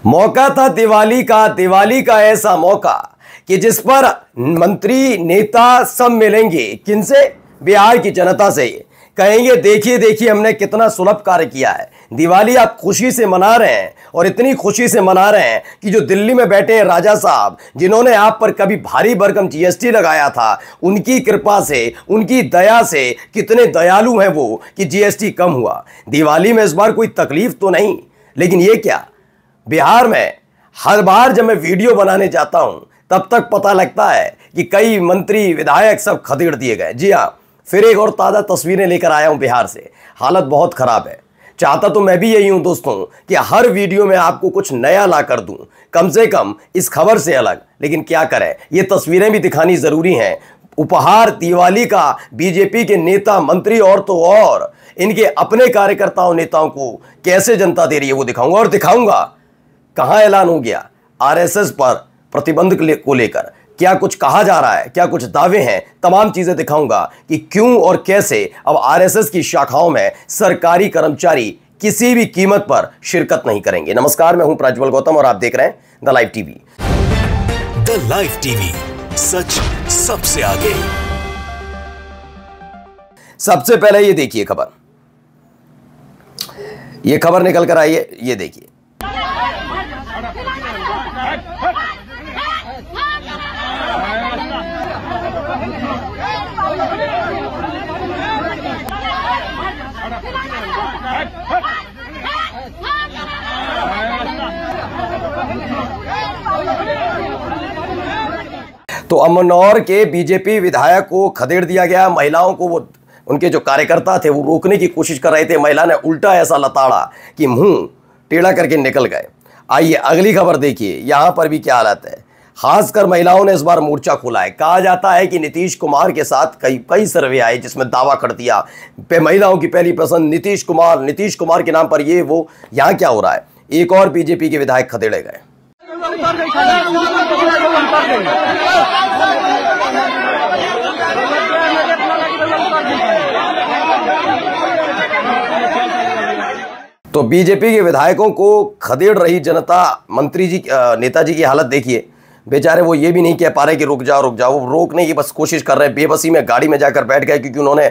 मौका था दिवाली का ऐसा मौका कि जिस पर मंत्री नेता सब मिलेंगे। किनसे? बिहार की जनता से। कहेंगे देखिए देखिए हमने कितना सुलभ कार्य किया है। दिवाली आप खुशी से मना रहे हैं और इतनी खुशी से मना रहे हैं कि जो दिल्ली में बैठे हैं राजा साहब, जिन्होंने आप पर कभी भारी भरकम जीएसटी लगाया था, उनकी कृपा से, उनकी दया से कितने दयालु हैं वो कि जीएसटी कम हुआ। दिवाली में इस बार कोई तकलीफ तो नहीं, लेकिन ये क्या, बिहार में हर बार जब मैं वीडियो बनाने जाता हूं तब तक पता लगता है कि कई मंत्री विधायक सब खदेड़ दिए गए। जी हाँ, फिर एक और ताज़ा तस्वीरें लेकर आया हूं बिहार से। हालत बहुत खराब है। चाहता तो मैं भी यही हूं दोस्तों कि हर वीडियो में आपको कुछ नया ला कर दूं, कम से कम इस खबर से अलग। लेकिन क्या करें, ये तस्वीरें भी दिखानी जरूरी हैं। उपहार दिवाली का बीजेपी के नेता मंत्री और तो और इनके अपने कार्यकर्ताओं नेताओं को कैसे जनता दे रही है वो दिखाऊंगा। और दिखाऊंगा कहां ऐलान हो गया आरएसएस पर प्रतिबंध को लेकर, क्या कुछ कहा जा रहा है, क्या कुछ दावे हैं, तमाम चीजें दिखाऊंगा कि क्यों और कैसे अब आरएसएस की शाखाओं में सरकारी कर्मचारी किसी भी कीमत पर शिरकत नहीं करेंगे। नमस्कार, मैं हूं प्रज्वल गौतम और आप देख रहे हैं the live TV. The live TV, सच सबसे आगे। सबसे पहले ये देखिए खबर, ये खबर निकल कर आई है, ये देखिए। तो अमनौर के बीजेपी विधायक को खदेड़ दिया गया। महिलाओं को, वो उनके जो कार्यकर्ता थे वो रोकने की कोशिश कर रहे थे, महिला ने उल्टा ऐसा लताड़ा कि मुंह टेढ़ा करके निकल गए। आइए अगली खबर देखिए, यहां पर भी क्या हालत है। खासकर महिलाओं ने इस बार मोर्चा खोला है। कहा जाता है कि नीतीश कुमार के साथ कई सर्वे आए जिसमें दावा कर दिया महिलाओं की पहली पसंद नीतीश कुमार के नाम पर ये वो। यहां क्या हो रहा है, एक और बीजेपी के विधायक खदेड़े गए। तो बीजेपी के विधायकों को खदेड़ रही जनता, मंत्री जी, नेताजी की हालत देखिए। बेचारे वो ये भी नहीं कह पा रहे कि रुक जाओ, वो रोकने की बस कोशिश कर रहे हैं। बेबसी में गाड़ी में जाकर बैठ गए क्योंकि उन्होंने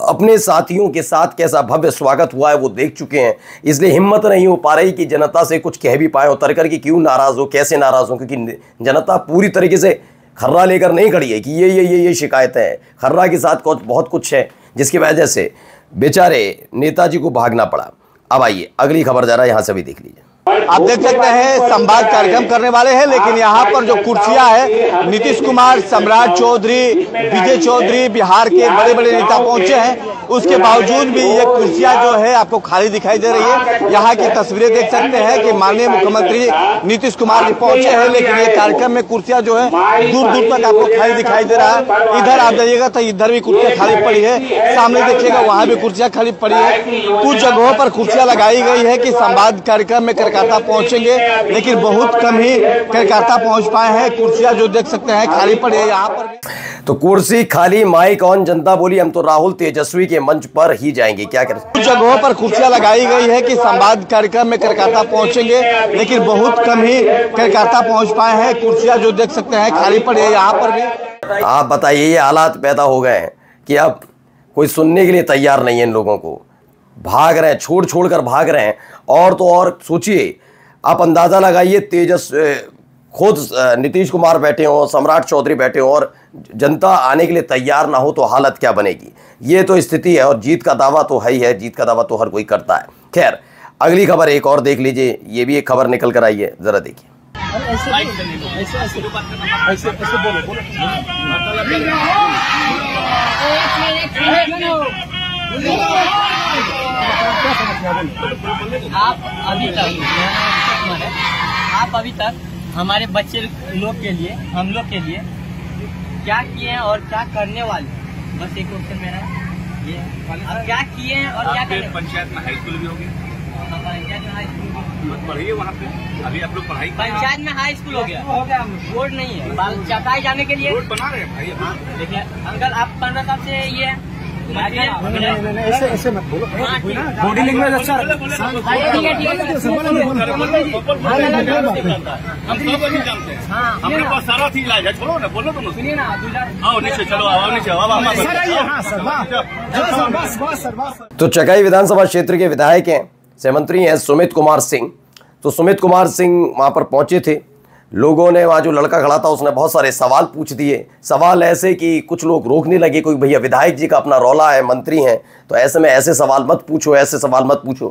अपने साथियों के साथ कैसा भव्य स्वागत हुआ है वो देख चुके हैं। इसलिए हिम्मत नहीं हो पा रही कि जनता से कुछ कह भी पाए उतर कर कि क्यों नाराज हो, कैसे नाराज हो, क्योंकि जनता पूरी तरीके से खर्रा लेकर नहीं खड़ी है कि ये शिकायतें हैं। खर्रा के साथ बहुत कुछ है जिसकी वजह से बेचारे नेताजी को भागना पड़ा। अब आइए अगली खबर जरा यहां से भी देख लीजिए। आप देख सकते हैं संवाद कार्यक्रम करने वाले हैं, लेकिन यहाँ पर जो कुर्सियां है, नीतीश कुमार, सम्राट चौधरी, विजय चौधरी, बिहार के बड़े बड़े नेता पहुंचे हैं। उसके बावजूद भी ये कुर्सियां जो है आपको खाली दिखाई दे रही है। यहाँ की तस्वीरें देख सकते हैं कि माननीय मुख्यमंत्री नीतीश कुमार जी पहुंचे हैं, लेकिन ये कार्यक्रम में कुर्सियां जो है दूर दूर तक आपको खाली दिखाई दे रहा है। इधर आप जाइएगा तो इधर भी कुर्सियां खाली पड़ी है, सामने देखिएगा वहाँ भी कुर्सियां खाली पड़ी है। कुछ जगहों पर कुर्सियां लगाई गई है कि संवाद कार्यक्रम में कार्यकर्ता पहुंचेंगे, लेकिन बहुत कम ही कार्यकर्ता पहुंच पाए हैं। कुर्सियां जो देख सकते हैं खाली पड़ी है यहाँ पर। तो कुर्सी खाली, माइक ऑन, जनता बोली हम तो राहुल तेजस्वी के मंच पर ही जाएंगे। क्या करें, कुछ जगहों पर कुर्सियां लगाई गई है कि संवाद कार्यक्रम में कार्यकर्ता पहुंचेंगे, लेकिन बहुत कम ही कार्यकर्ता पहुंच पाए हैं। कुर्सियां जो देख सकते हैं खाली पड़ी है यहाँ पर भी। आप बताइए, ये हालात पैदा हो गए हैं कि अब कोई सुनने के लिए तैयार नहीं है। इन लोगों को भाग रहे हैं, छोड़ कर भाग रहे हैं। और तो और सोचिए, आप अंदाजा लगाइए, खुद नीतीश कुमार बैठे हो, सम्राट चौधरी बैठे हो और जनता आने के लिए तैयार ना हो तो हालत क्या बनेगी। ये तो स्थिति है। और जीत का दावा तो है ही है, जीत का दावा तो हर कोई करता है। खैर अगली खबर एक और देख लीजिए, ये भी एक खबर निकल कर आई है, जरा देखिए। आप अभी तक हमारे बच्चे लोग के लिए, हम लोग के लिए क्या किए हैं और क्या करने वाले, बस एक क्वेश्चन मेरा ये, अब क्या किए हैं और क्या करने। पंचायत में हाई स्कूल भी हो गया, पंचायत में हाई स्कूल पढ़िए वहाँ पे, अभी आप लोग पढ़ाई। पंचायत में हाई स्कूल हो गया, बोर्ड नहीं है, चटाई जाने के लिए रोड बना रहे हैं भाई। देखिए अंकल, आप 15 साल से ये ऐसे मत बोलो, बॉडी लैंग्वेज अच्छा हम सब नहीं जानते हैं, हमारे पास सारा चीज इलाज है। छोड़ो ना, बोलो तुम। सुनिए ना, आओ नीचे, चलो आओ नीचे, तो चकाई विधानसभा क्षेत्र के विधायक हैं, सहमंत्री हैं सुमित कुमार सिंह। तो सुमित कुमार सिंह वहां पर पहुंचे थे। लोगों ने, वहाँ जो लड़का खड़ा था उसने बहुत सारे सवाल पूछ दिए। सवाल ऐसे कि कुछ लोग रोकने लगे, कोई भैया विधायक जी का अपना रौला है, मंत्री हैं, तो ऐसे में ऐसे सवाल मत पूछो, ऐसे सवाल मत पूछो।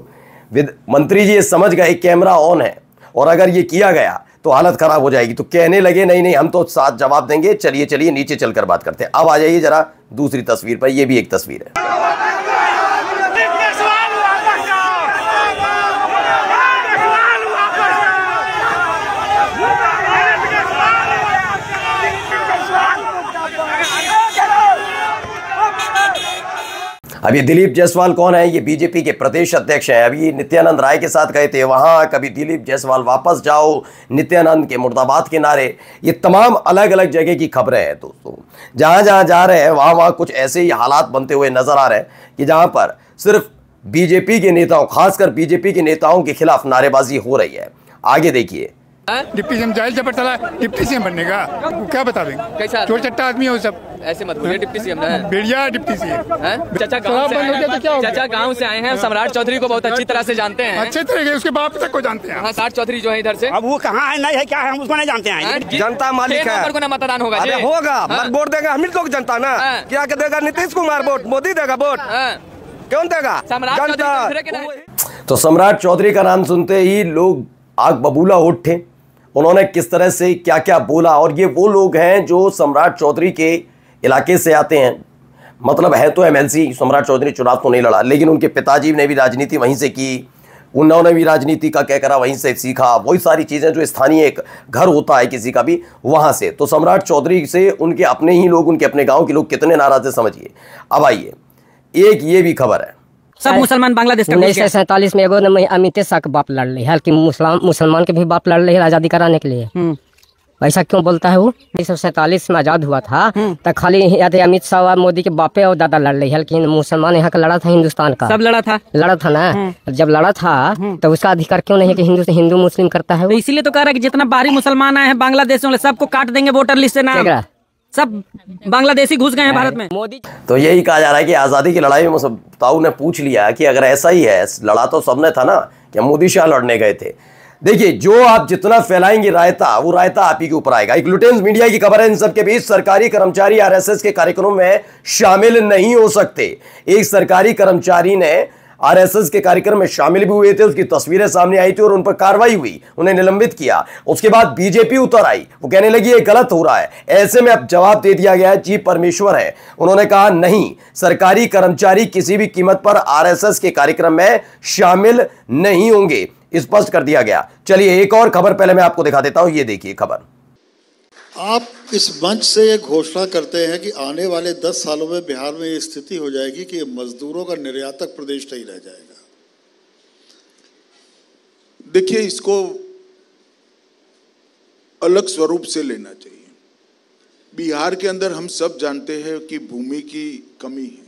मंत्री जी ये समझ गए कैमरा ऑन है और अगर ये किया गया तो हालत खराब हो जाएगी, तो कहने लगे नहीं नहीं हम तो साथ जवाब देंगे, चलिए चलिए नीचे चलकर बात करते हैं। अब आ जाइए जरा दूसरी तस्वीर पर, ये भी एक तस्वीर है। अब ये दिलीप जायसवाल कौन है? ये बीजेपी के प्रदेश अध्यक्ष हैं। अभी नित्यानंद राय के साथ गए थे वहां, कभी दिलीप जायसवाल वापस जाओ, नित्यानंद के मुर्दाबाद के नारे, ये तमाम अलग अलग जगह की खबरें हैं दोस्तों। जहां जहां जा रहे हैं वहां कुछ ऐसे ही हालात बनते हुए नजर आ रहे हैं कि जहां पर सिर्फ बीजेपी के नेताओं, खासकर बीजेपी के नेताओं के खिलाफ नारेबाजी हो रही है। आगे देखिए। डिप्टी सीएम जाहिल जबर चला, डिप्टी सीएम बनने का क्या बता देंगे? कैसा चोर चट्टा आदमी हो सब, ऐसे मत बोलिए। डिप्टी सीएम है बढ़िया, डिप्टी सीएम चाचा गांव से आए हैं, सम्राट चौधरी को बहुत अच्छी तरह से जानते हैं, अच्छे तरीके उसके बाप तक को जानते हैं। सम्राट चौधरी जो है इधर से, अब वो कहाँ है, नहीं है, क्या है, हम उसको नहीं जानते हैं। जनता मालिक है, को ना मतदान होगा, होगा वोट देगा हम लोग, जनता ना क्या देगा? नीतीश कुमार वोट, मोदी देगा वोट, कौन देगा? तो सम्राट चौधरी का नाम सुनते ही लोग आग बबूला उठे। उन्होंने किस तरह से क्या क्या बोला, और ये वो लोग हैं जो सम्राट चौधरी के इलाके से आते हैं, मतलब है तो एमएलसी। सम्राट चौधरी चुनाव तो नहीं लड़ा, लेकिन उनके पिताजी ने भी राजनीति वहीं से की, उन्होंने भी राजनीति का क्या करा वहीं से सीखा, वही सारी चीज़ें जो स्थानीय एक घर होता है किसी का भी, वहाँ से। तो सम्राट चौधरी से उनके अपने ही लोग, उनके अपने गाँव के लोग कितने नाराज है समझिए। अब आइए, एक ये भी खबर है, सब मुसलमान बांग्लादेश 1947 में एगो अमित शाह के बाप लड़ रही है, कि मुसलमान के भी बाप लड़ रही है आजादी कराने के लिए। ऐसा क्यों बोलता है वो? 1947 में आजाद हुआ था तो खाली याद है अमित शाह और मोदी के बापे और दादा लड़ रही है, लेकिन मुसलमान यहाँ का लड़ा था, हिंदुस्तान का सब लड़ा था ना। जब लड़ा था तो उसका अधिकार क्यों नहीं है कि हिंदू मुस्लिम करता है? इसीलिए तो कह रहा है कि जितना बाहरी मुसलमान आए हैं बांग्लादेश में सबको काट देंगे वोटर लिस्ट से, ना सब बांग्लादेशी घुस गए हैं भारत में। मोदी तो यही कहा जा रहा है कि आज़ादी की लड़ाई में ताऊ ने पूछ लिया कि अगर ऐसा ही है, लड़ा तो सबने था ना, क्या मोदी शाह लड़ने गए थे? देखिए, जो आप जितना फैलाएंगे रायता, वो रायता आप ही के ऊपर आएगा। एक लुटेंस मीडिया की खबर है, इन सबके बीच सरकारी कर्मचारी आरएसएस के कार्यक्रम में शामिल नहीं हो सकते। एक सरकारी कर्मचारी ने आरएसएस के कार्यक्रम में शामिल भी हुए थे, उसकी तस्वीरें सामने आई थी और उन पर कार्रवाई हुई, उन्हें निलंबित किया। उसके बाद बीजेपी उतर आई, वो कहने लगी ये गलत हो रहा है। ऐसे में अब जवाब दे दिया गया है, जी परमेश्वर है, उन्होंने कहा नहीं, सरकारी कर्मचारी किसी भी कीमत पर आरएसएस के कार्यक्रम में शामिल नहीं होंगे, स्पष्ट कर दिया गया। चलिए एक और खबर पहले मैं आपको दिखा देता हूं, ये देखिए खबर। आप इस मंच से ये घोषणा करते हैं कि आने वाले 10 सालों में बिहार में ये स्थिति हो जाएगी कि मजदूरों का निर्यातक प्रदेश नहीं रह जाएगा। देखिए, इसको अलग स्वरूप से लेना चाहिए। बिहार के अंदर हम सब जानते हैं कि भूमि की कमी है।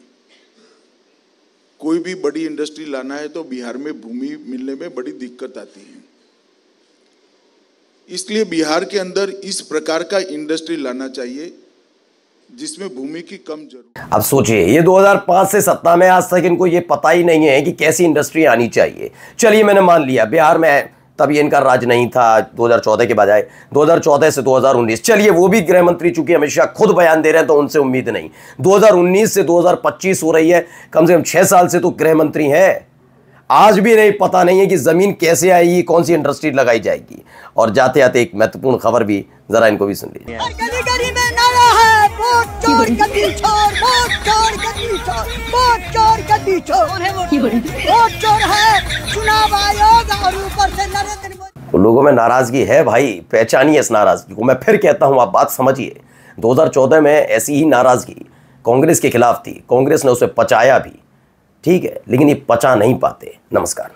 कोई भी बड़ी इंडस्ट्री लाना है तो बिहार में भूमि मिलने में बड़ी दिक्कत आती है। इसलिए बिहार के अंदर इस प्रकार का इंडस्ट्री लाना चाहिए जिसमें भूमि की कम जरूरत। अब सोचिए, ये 2005 से सत्ता में, आज तक इनको ये पता ही नहीं है कि कैसी इंडस्ट्री आनी चाहिए। चलिए मैंने मान लिया बिहार में तब ये इनका राज नहीं था, 2014 के बजाय 2014 से 2019। चलिए वो भी गृह मंत्री चूंकि अमित शाह खुद बयान दे रहे हैं तो उनसे उम्मीद नहीं। 2019 से 2025 हो रही है, कम से कम 6 साल से तो गृह मंत्री हैं, आज भी नहीं पता नहीं है कि जमीन कैसे आएगी, कौन सी इंडस्ट्री लगाई जाएगी। और जाते जाते एक महत्वपूर्ण खबर भी, जरा इनको भी सुन लीजिए। लोगों में नाराजगी है भाई, पहचानिए इस नाराजगी को। मैं फिर कहता हूं, आप बात समझिए। 2014 में ऐसी ही नाराजगी कांग्रेस के खिलाफ थी, कांग्रेस ने उसे पचाया भी, ठीक है, लेकिन ये पचा नहीं पाते। नमस्कार।